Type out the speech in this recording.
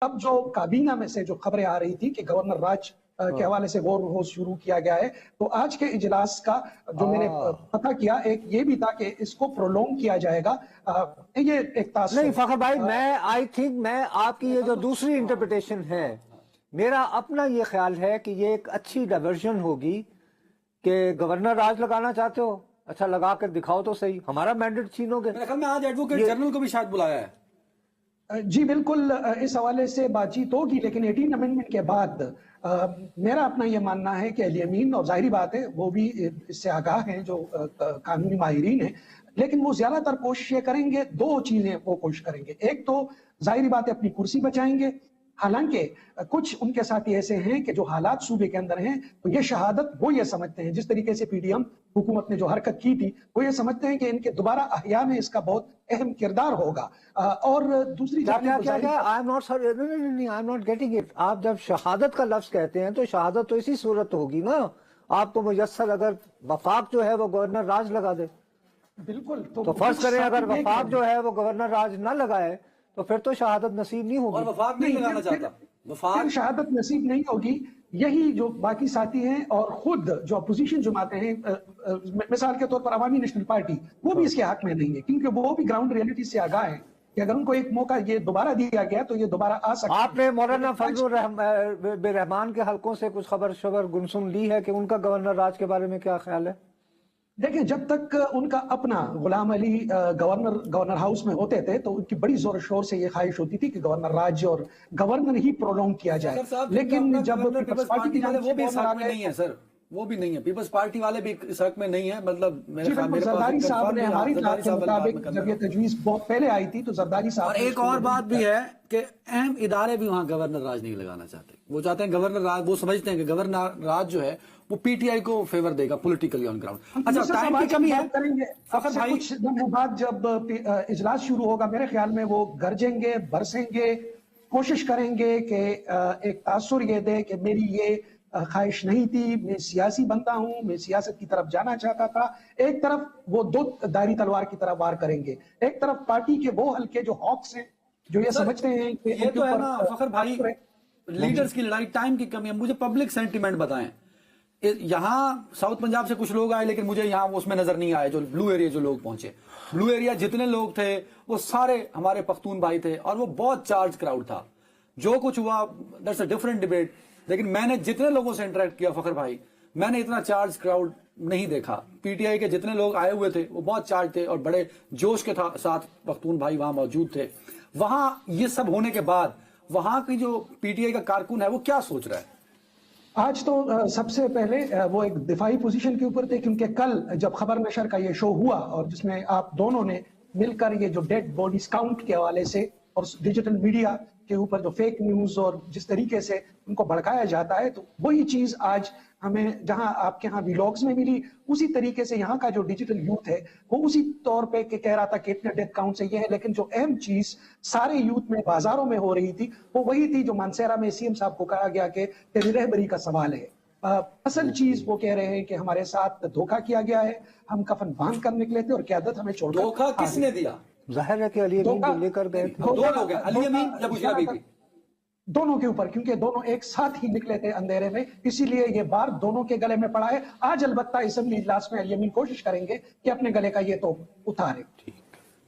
اب جو کابینہ میں سے جو خبریں آ رہی تھی کہ گورنر راج کے حوالے سے غور و خوض شروع کیا گیا ہے، تو آج کے اجلاس کا جو میں نے پتہ کیا ایک یہ بھی تھا کہ اس کو پرولونگ کیا جائے گا۔ یہ ایک تاثر نہیں فخر بھائی، میں آپ کی یہ جو دوسری انٹرپریٹیشن ہے، میرا اپنا یہ خیال ہے کہ یہ ایک اچھی ڈائیورژن ہوگی کہ گورنر راج لگانا چاہتے ہو، اچھا لگا کر دکھاؤ تو صحیح، ہمارا مینڈیٹ چھینو گے۔ میرے خیال میں آج ایڈوکیٹ جنرل کو بھی شاید بلایا ہے۔ جی بالکل، اس حوالے سے بات چیت ہوگی، لیکن 18 امینڈمنٹ کے بعد میرا اپنا یہ ماننا ہے کہ الیمین، اور ظاہری بات ہے وہ بھی اس سے آگاہ ہیں جو قانونی ماہرین ہیں، لیکن وہ زیادہ تر کوشش یہ کریں گے، دو چیزیں وہ کوشش کریں گے۔ ایک تو ظاہری بات ہے اپنی کرسی بچائیں گے، حالانکہ کچھ ان کے ساتھی ایسے ہیں کہ جو حالات صوبے کے اندر ہیں تو یہ شہادت وہ یہ سمجھتے ہیں، جس طریقے سے پی ڈی ایم حکومت نے جو حرکت کی تھی وہ یہ سمجھتے ہیں کہ ان کے دوبارہ احیاء میں اس کا بہت اہم کردار ہوگا۔ اور دوسری آپ جب شہادت کا لفظ کہتے ہیں تو شہادت تو اسی صورت ہوگی نا، آپ کو میسر اگر وفاق جو ہے وہ گورنر راج لگا دے، بالکل تو فرض کریں اگر وفاق جو ہے وہ گورنر راج نہ لگائے تو پھر تو شہادت نصیب نہیں ہوگی۔ اور وفاق نہیں لگانا چاہتا، وفاق شہادت نصیب نہیں ہوگی۔ یہی جو باقی ساتھی ہیں اور خود جو اپوزیشن جماعتیں ہیں، مثال کے طور پر عوامی نیشنل پارٹی، وہ بھی اس کے حق میں نہیں ہے، کیونکہ وہ بھی گراؤنڈ ریئلٹی سے آگاہ ہے کہ اگر ان کو ایک موقع یہ دوبارہ دیا گیا تو یہ دوبارہ آ سکتا ہے۔ آپ نے مولانا فضل الرحمان کے حلقوں سے کچھ خبر گنسن لی ہے کہ ان کا گورنر راج کے بارے میں کیا خیال ہے؟ دیکھیں، جب تک ان کا اپنا غلام علی گورنر ہاؤس میں ہوتے تھے تو ان کی بڑی زور و شور سے یہ خواہش ہوتی تھی کہ گورنر راج اور گورنر ہی پرولونگ کیا جائے، لیکن جب پیپلز پارٹی کی جانب وہ بھی اس حق میں نہیں ہے سر، وہ بھی نہیں ہے، پیپلز پارٹی والے بھی اس حق میں نہیں ہے، مطلب زرداری صاحب نے ہماری اطلاعات کے مطابق جب یہ تجویز بہت پہلے آئی تھی تو زرداری صاحب، اور ایک اور بات بھی ہے کہ اہم ادارے بھی وہاں گورنر راج نہیں لگانا چاہتے، وہ چاہتے ہیں گورنر راج، وہ سمجھتے ہیں کہ گورنر راج جو ہے وہ پی ٹی آئی کو فیور دے گا پولیٹیکلی آن گراؤنڈ۔ اچھا ٹائم کی کمی ہے فخر بھائی، کچھ دنوں بعد جب اجلاس شروع ہوگا میرے خیال میں وہ گرجیں گے، برسیں گے، کوشش کریں گے کہ ایک تاثر یہ دے کہ میری یہ خواہش نہیں تھی، میں سیاسی بنتا ہوں، میں سیاست کی طرف جانا چاہتا تھا۔ ایک طرف وہ دو دائری تلوار کی طرف وار کریں گے، ایک طرف پارٹی کے وہ حلقے جو ہاکس ہیں جو یہ سمجھتے ہیں کہ یہ تو ہے نا فخر بھائی، لیڈرز کی لڑائی، ٹائم کی کمی ہے۔ مجھے پبلک سینٹیمنٹ بتائیں، یہاں ساؤتھ پنجاب سے کچھ لوگ آئے لیکن مجھے یہاں اس میں نظر نہیں آئے، جو بلو ایریا جو لوگ پہنچے، بلو ایریا جتنے لوگ تھے وہ سارے ہمارے پختون بھائی تھے اور وہ بہت چارج کراؤڈ تھا۔ جو کچھ ہوا دیٹس اے ڈفرنٹ ڈیبیٹ، لیکن میں نے جتنے لوگوں سے انٹریکٹ کیا فخر بھائی، میں نے اتنا چارج کراؤڈ نہیں دیکھا۔ پی ٹی آئی کے جتنے لوگ آئے ہوئے تھے وہ بہت چارج تھے اور بڑے جوش کے ساتھ پختون بھائی وہاں موجود تھے۔ وہاں یہ سب ہونے کے بعد وہاں کی جو پی ٹی آئی کا کارکن ہے وہ کیا سوچ رہا ہے؟ آج تو سب سے پہلے وہ ایک دفاعی پوزیشن کے اوپر تھے، کیونکہ کل جب خبر نشر کا یہ شو ہوا اور جس میں آپ دونوں نے مل کر یہ جو ڈیڈ باڈیز کاؤنٹ کے حوالے سے اور ڈیجیٹل میڈیا کے اوپر جو فیک نیوز اور جس طریقے سے ان کو بھڑکایا جاتا ہے، تو وہی چیز آج ہمیں جہاں آپ کے ہاں ویلاگز میں ملی، اسی طریقے سے یہاں کا جو ڈیجیٹل یوتھ ہے وہ اسی طور پہ کہ کہہ رہا تھا کہ اتنے ڈیتھ کاؤنٹ سے یہ ہے، لیکن جو اہم چیز سارے یوتھ میں بازاروں میں ہو رہی تھی وہ وہی تھی جو مانسیرا میں سی ایم صاحب کو کہا گیا کہ تیری رہبری کا سوال ہے۔ اصل چیز وہ کہہ رہے ہیں کہ ہمارے ساتھ دھوکہ کیا گیا ہے، ہم کفن باندھ کر نکلے تھے اور قیادت ہمیں چھوڑ کر۔ دھوکہ کس نے دیا؟ ظاہر ہے کہ علی امین لے کر گئے تھے، دو لوگ ہیں، علی امین یا بشرا بی بی، دونوں کے اوپر، کیونکہ دونوں ایک ساتھ ہی نکلے تھے اندھیرے میں، اسی لیے یہ بار دونوں کے گلے میں پڑا ہے۔ آج البتہ اسمبلی اجلاس میں علی امین کوشش کریں گے کہ اپنے گلے کا یہ تو اتارے۔